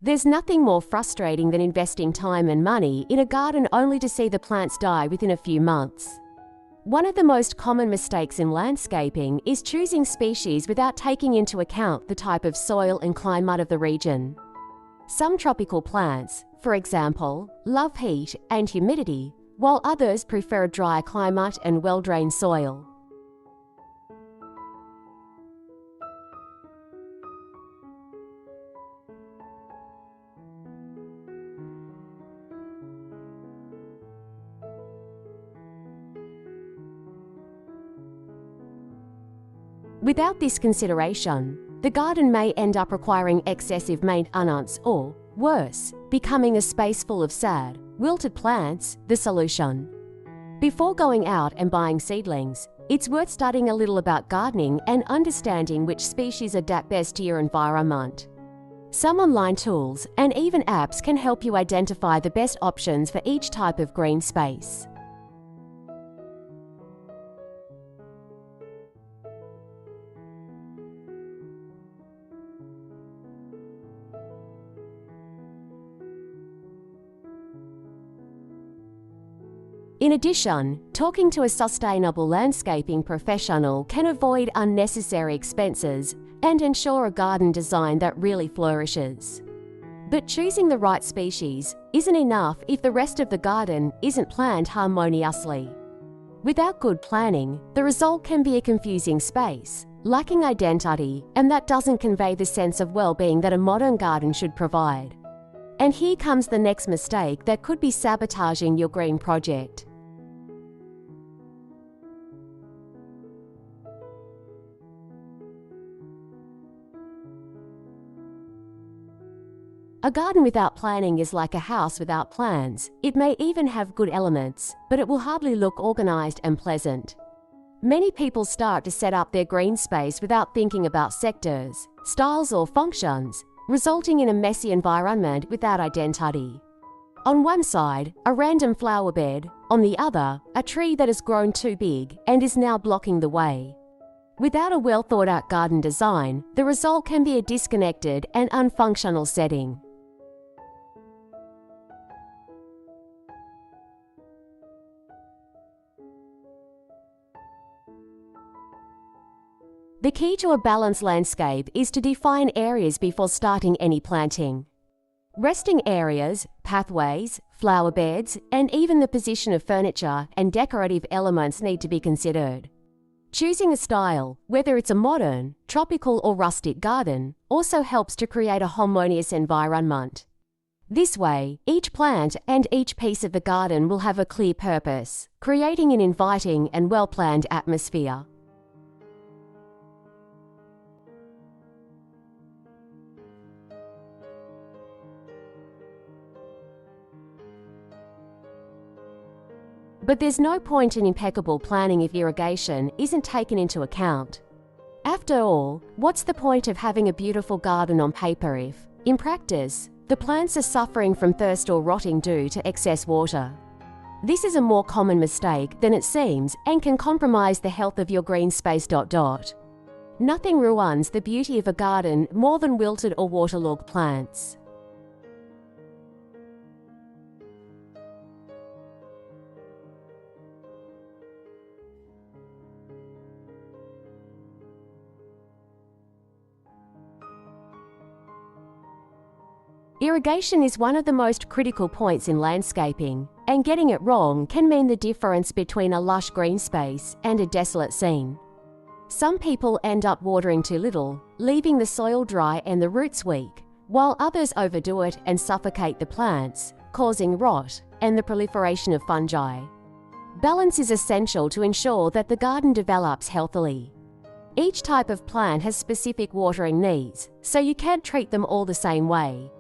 There's nothing more frustrating than investing time and money in a garden only to see the plants die within a few months. One of the most common mistakes in landscaping is choosing species without taking into account the type of soil and climate of the region. Some tropical plants, for example, love heat and humidity, while others prefer a dry climate and well-drained soil. Without this consideration, the garden may end up requiring excessive maintenance or, worse, becoming a space full of sad, wilted plants, the solution. Before going out and buying seedlings, it's worth studying a little about gardening and understanding which species adapt best to your environment. Some online tools and even apps can help you identify the best options for each type of green space. In addition, talking to a sustainable landscaping professional can avoid unnecessary expenses and ensure a garden design that really flourishes. But choosing the right species isn't enough if the rest of the garden isn't planned harmoniously. Without good planning, the result can be a confusing space, lacking identity, and that doesn't convey the sense of well-being that a modern garden should provide. And here comes the next mistake that could be sabotaging your green project. A garden without planning is like a house without plans. It may even have good elements, but it will hardly look organized and pleasant. Many people start to set up their green space without thinking about sectors, styles or functions, resulting in a messy environment without identity. On one side, a random flower bed, on the other, a tree that has grown too big and is now blocking the way. Without a well-thought-out garden design, the result can be a disconnected and unfunctional setting. The key to a balanced landscape is to define areas before starting any planting. Resting areas, pathways, flower beds, and even the position of furniture and decorative elements need to be considered. Choosing a style, whether it's a modern, tropical or rustic garden, also helps to create a harmonious environment. This way, each plant and each piece of the garden will have a clear purpose, creating an inviting and well-planned atmosphere. But there's no point in impeccable planning if irrigation isn't taken into account. After all, what's the point of having a beautiful garden on paper if, in practice, the plants are suffering from thirst or rotting due to excess water? This is a more common mistake than it seems and can compromise the health of your green space. Nothing ruins the beauty of a garden more than wilted or waterlogged plants. Irrigation is one of the most critical points in landscaping, and getting it wrong can mean the difference between a lush green space and a desolate scene. Some people end up watering too little, leaving the soil dry and the roots weak, while others overdo it and suffocate the plants, causing rot and the proliferation of fungi. Balance is essential to ensure that the garden develops healthily. Each type of plant has specific watering needs, so you can't treat them all the same way.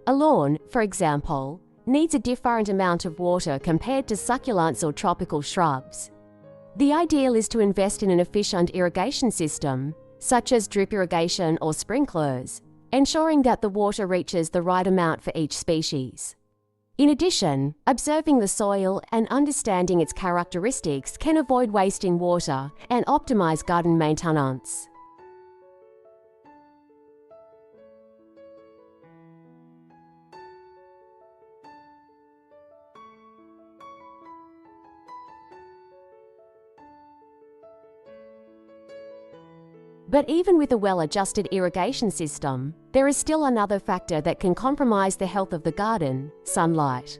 A lawn, for example, needs a different amount of water compared to succulents or tropical shrubs. The ideal is to invest in an efficient irrigation system, such as drip irrigation or sprinklers, ensuring that the water reaches the right amount for each species. In addition, observing the soil and understanding its characteristics can avoid wasting water and optimize garden maintenance. But even with a well-adjusted irrigation system, there is still another factor that can compromise the health of the garden: sunlight.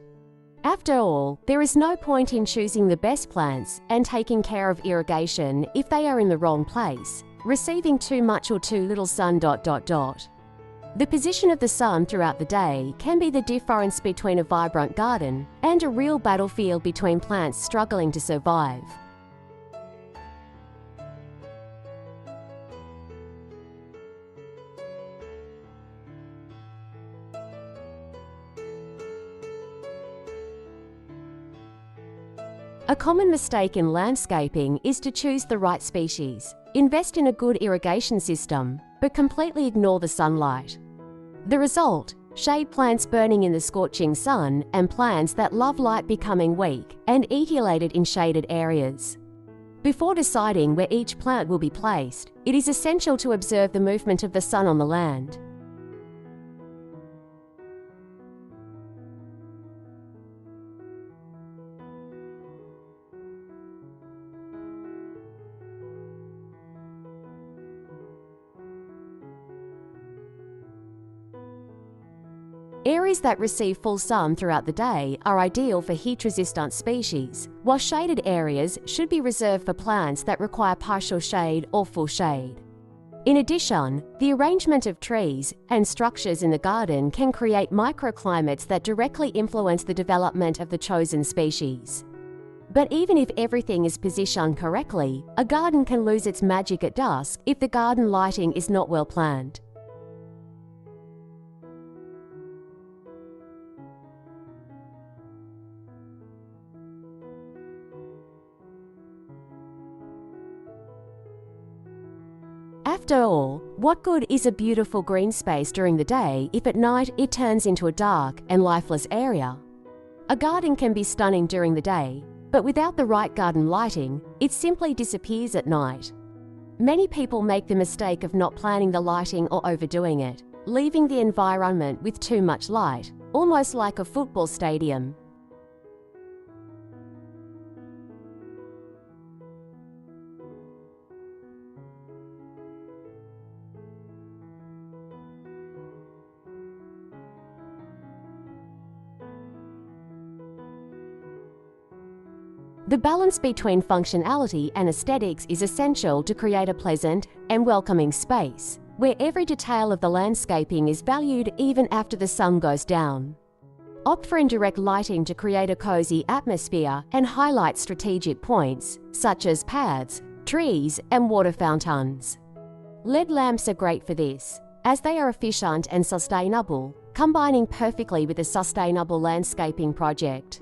After all, there is no point in choosing the best plants and taking care of irrigation if they are in the wrong place, receiving too much or too little sun. The position of the sun throughout the day can be the difference between a vibrant garden and a real battlefield between plants struggling to survive. A common mistake in landscaping is to choose the right species, invest in a good irrigation system, but completely ignore the sunlight. The result: shade plants burning in the scorching sun and plants that love light becoming weak and etiolated in shaded areas. Before deciding where each plant will be placed, it is essential to observe the movement of the sun on the land. Areas that receive full sun throughout the day are ideal for heat-resistant species, while shaded areas should be reserved for plants that require partial shade or full shade. In addition, the arrangement of trees and structures in the garden can create microclimates that directly influence the development of the chosen species. But even if everything is positioned correctly, a garden can lose its magic at dusk if the garden lighting is not well planned. After all, what good is a beautiful green space during the day if at night it turns into a dark and lifeless area? A garden can be stunning during the day, but without the right garden lighting, it simply disappears at night. Many people make the mistake of not planning the lighting or overdoing it, leaving the environment with too much light, almost like a football stadium. The balance between functionality and aesthetics is essential to create a pleasant and welcoming space, where every detail of the landscaping is valued even after the sun goes down. Opt for indirect lighting to create a cozy atmosphere and highlight strategic points, such as paths, trees, and water fountains. LED lamps are great for this, as they are efficient and sustainable, combining perfectly with a sustainable landscaping project.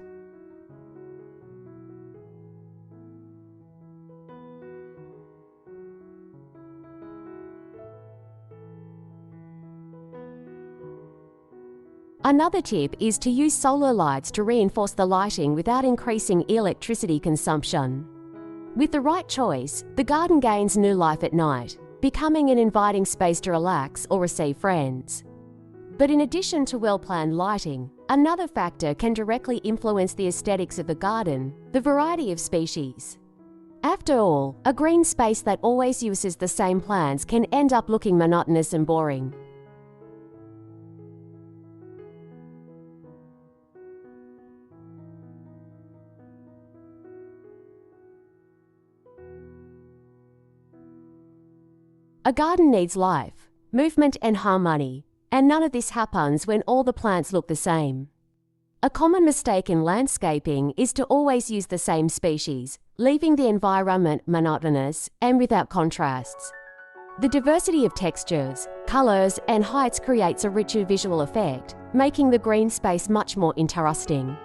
Another tip is to use solar lights to reinforce the lighting without increasing electricity consumption. With the right choice, the garden gains new life at night, becoming an inviting space to relax or receive friends. But in addition to well-planned lighting, another factor can directly influence the aesthetics of the garden: the variety of species. After all, a green space that always uses the same plants can end up looking monotonous and boring. A garden needs life, movement and harmony, and none of this happens when all the plants look the same. A common mistake in landscaping is to always use the same species, leaving the environment monotonous and without contrasts. The diversity of textures, colors, and heights creates a richer visual effect, making the green space much more interesting.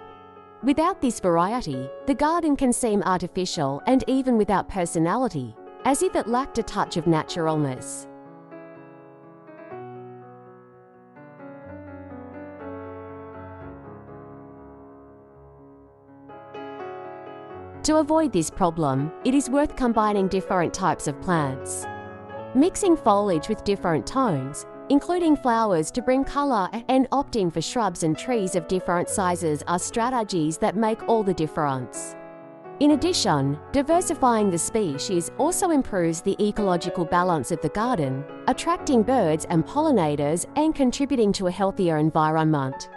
Without this variety, the garden can seem artificial and even without personality, as if it lacked a touch of naturalness. To avoid this problem, it is worth combining different types of plants. Mixing foliage with different tones, including flowers to bring color, and opting for shrubs and trees of different sizes are strategies that make all the difference. In addition, diversifying the species also improves the ecological balance of the garden, attracting birds and pollinators and contributing to a healthier environment.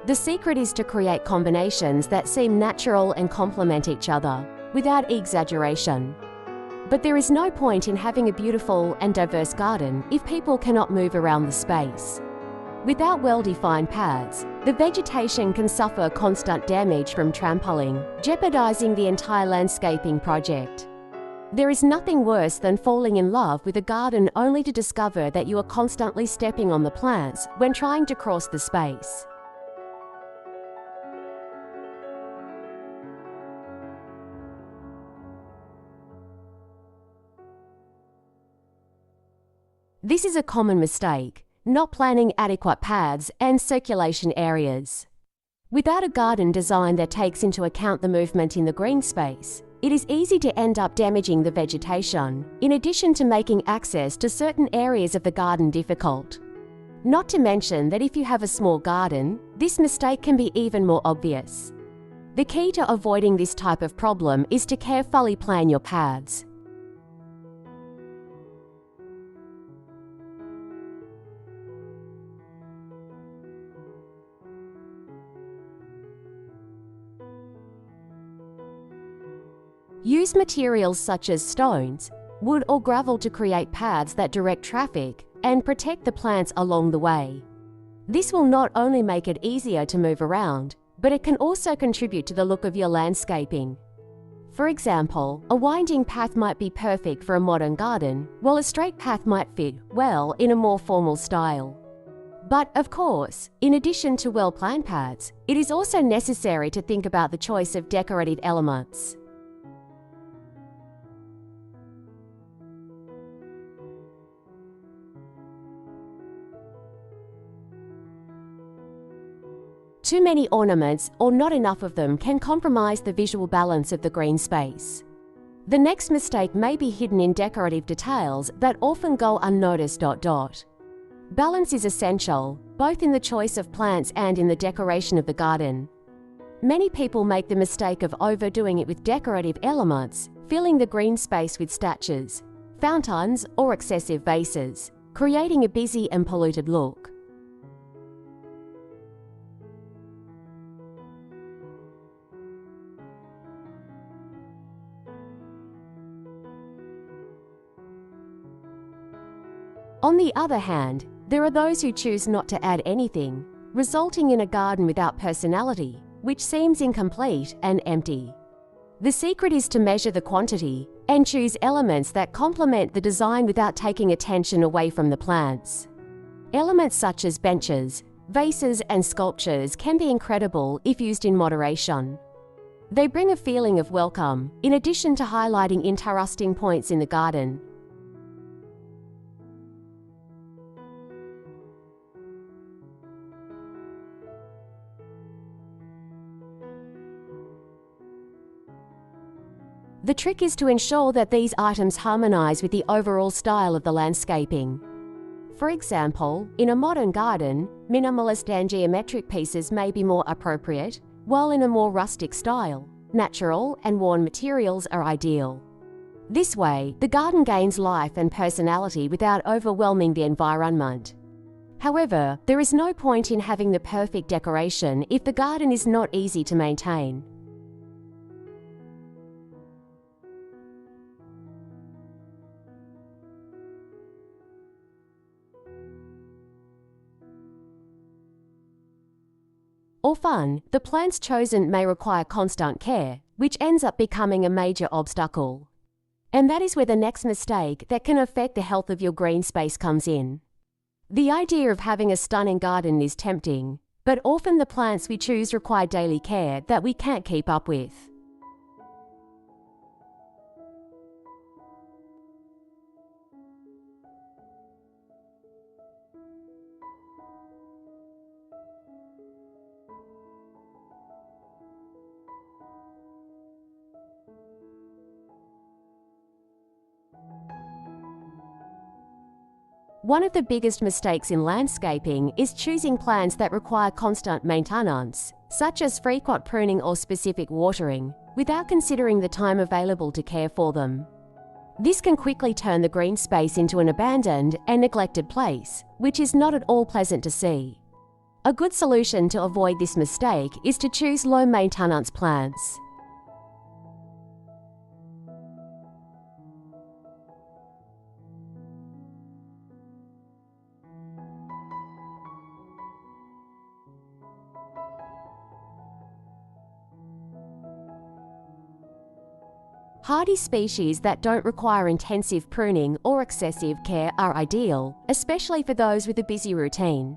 The secret is to create combinations that seem natural and complement each other, without exaggeration. But there is no point in having a beautiful and diverse garden if people cannot move around the space. Without well-defined paths, the vegetation can suffer constant damage from trampling, jeopardizing the entire landscaping project. There is nothing worse than falling in love with a garden only to discover that you are constantly stepping on the plants when trying to cross the space. This is a common mistake, not planning adequate paths and circulation areas. Without a garden design that takes into account the movement in the green space, it is easy to end up damaging the vegetation, in addition to making access to certain areas of the garden difficult. Not to mention that if you have a small garden, this mistake can be even more obvious. The key to avoiding this type of problem is to carefully plan your paths. Use materials such as stones, wood or gravel to create paths that direct traffic and protect the plants along the way. This will not only make it easier to move around, but it can also contribute to the look of your landscaping. For example, a winding path might be perfect for a modern garden, while a straight path might fit well in a more formal style. But, of course, in addition to well-planned paths, it is also necessary to think about the choice of decorative elements. Too many ornaments or not enough of them can compromise the visual balance of the green space. The next mistake may be hidden in decorative details that often go unnoticed. Balance is essential, both in the choice of plants and in the decoration of the garden. Many people make the mistake of overdoing it with decorative elements, filling the green space with statues, fountains, or excessive vases, creating a busy and polluted look. On the other hand, there are those who choose not to add anything, resulting in a garden without personality, which seems incomplete and empty. The secret is to measure the quantity and choose elements that complement the design without taking attention away from the plants. Elements such as benches, vases, and sculptures can be incredible if used in moderation. They bring a feeling of welcome, in addition to highlighting interesting points in the garden. The trick is to ensure that these items harmonize with the overall style of the landscaping. For example, in a modern garden, minimalist and geometric pieces may be more appropriate, while in a more rustic style, natural and worn materials are ideal. This way, the garden gains life and personality without overwhelming the environment. However, there is no point in having the perfect decoration if the garden is not easy to maintain. Or fun, the plants chosen may require constant care, which ends up becoming a major obstacle. And that is where the next mistake that can affect the health of your green space comes in. The idea of having a stunning garden is tempting, but often the plants we choose require daily care that we can't keep up with. One of the biggest mistakes in landscaping is choosing plants that require constant maintenance, such as frequent pruning or specific watering, without considering the time available to care for them. This can quickly turn the green space into an abandoned and neglected place, which is not at all pleasant to see. A good solution to avoid this mistake is to choose low-maintenance plants. Hardy species that don't require intensive pruning or excessive care are ideal, especially for those with a busy routine.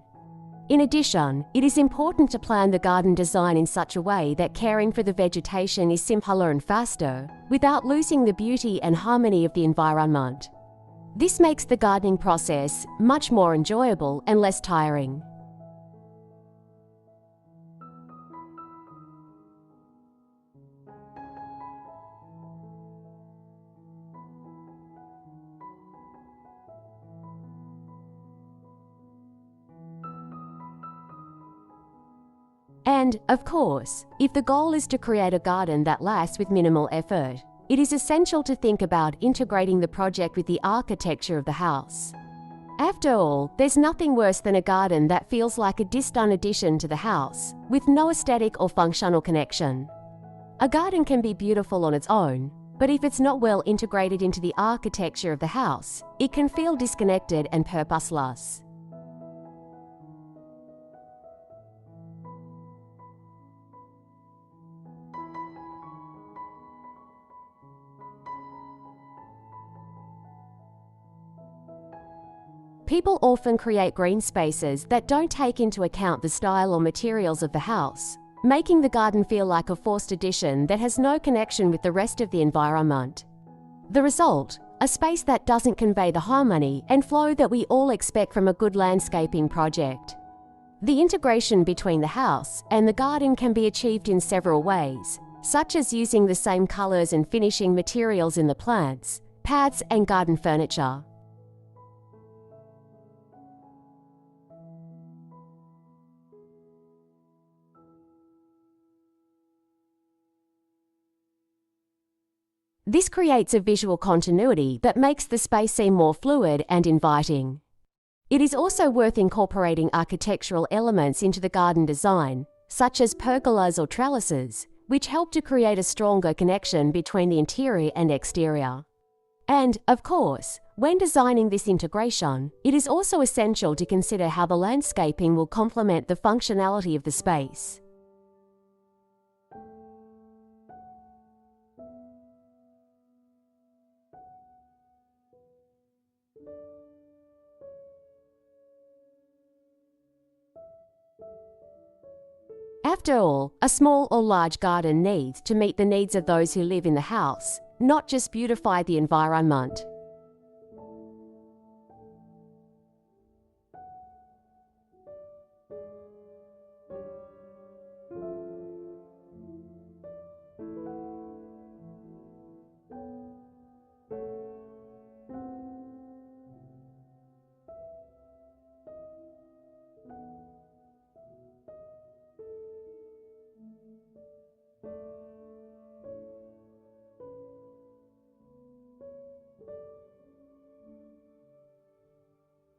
In addition, it is important to plan the garden design in such a way that caring for the vegetation is simpler and faster, without losing the beauty and harmony of the environment. This makes the gardening process much more enjoyable and less tiring. And, of course, if the goal is to create a garden that lasts with minimal effort, it is essential to think about integrating the project with the architecture of the house. After all, there's nothing worse than a garden that feels like a distant addition to the house, with no aesthetic or functional connection. A garden can be beautiful on its own, but if it's not well integrated into the architecture of the house, it can feel disconnected and purposeless. People often create green spaces that don't take into account the style or materials of the house, making the garden feel like a forced addition that has no connection with the rest of the environment. The result, a space that doesn't convey the harmony and flow that we all expect from a good landscaping project. The integration between the house and the garden can be achieved in several ways, such as using the same colors and finishing materials in the plants, paths, and garden furniture. This creates a visual continuity that makes the space seem more fluid and inviting. It is also worth incorporating architectural elements into the garden design, such as pergolas or trellises, which help to create a stronger connection between the interior and exterior. And, of course, when designing this integration, it is also essential to consider how the landscaping will complement the functionality of the space. After all, a small or large garden needs to meet the needs of those who live in the house, not just beautify the environment.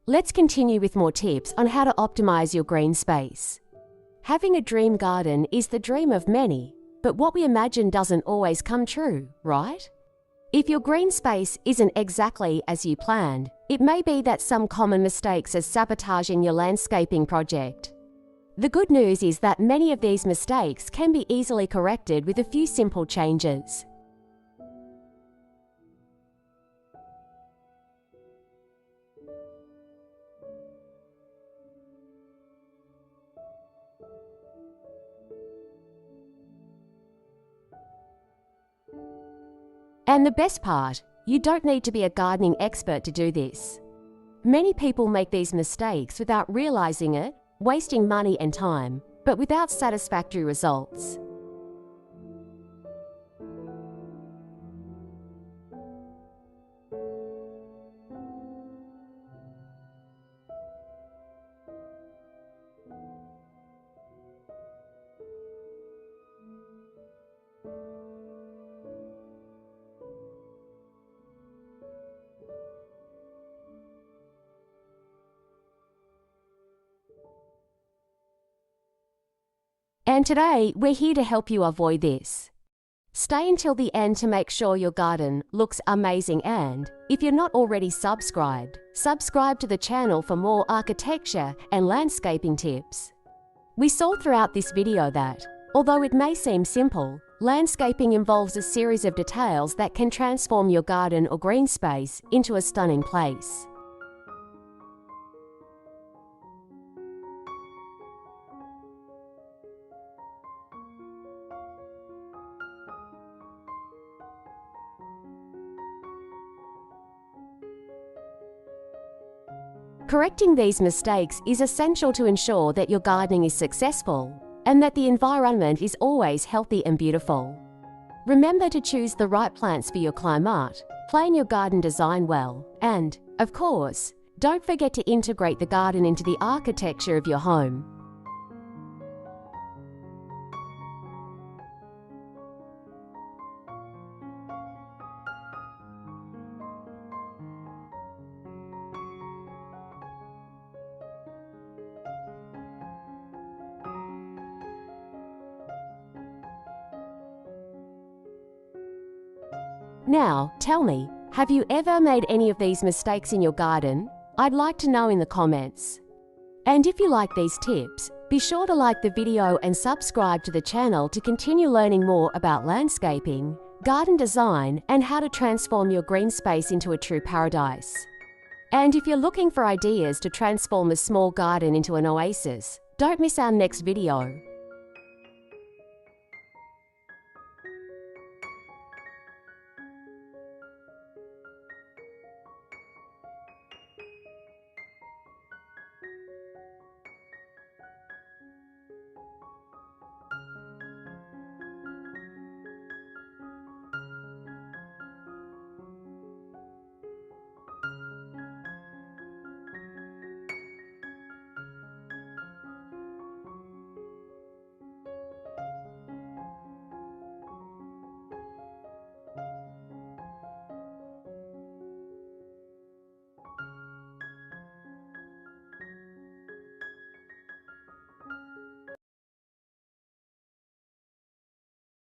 Let's continue with more tips on how to optimize your green space. Having a dream garden is the dream of many, but what we imagine doesn't always come true, right? If your green space isn't exactly as you planned, it may be that some common mistakes are sabotaging your landscaping project. The good news is that many of these mistakes can be easily corrected with a few simple changes. And the best part, you don't need to be a gardening expert to do this. Many people make these mistakes without realizing it, wasting money and time, but without satisfactory results. And today, we're here to help you avoid this. Stay until the end to make sure your garden looks amazing, and if you're not already subscribed, subscribe to the channel for more architecture and landscaping tips. We saw throughout this video that, although it may seem simple, landscaping involves a series of details that can transform your garden or green space into a stunning place. Correcting these mistakes is essential to ensure that your gardening is successful and that the environment is always healthy and beautiful. Remember to choose the right plants for your climate, plan your garden design well, and, of course, don't forget to integrate the garden into the architecture of your home. Now, tell me, have you ever made any of these mistakes in your garden? I'd like to know in the comments. And if you like these tips, be sure to like the video and subscribe to the channel to continue learning more about landscaping, garden design, and how to transform your green space into a true paradise. And if you're looking for ideas to transform a small garden into an oasis, don't miss our next video.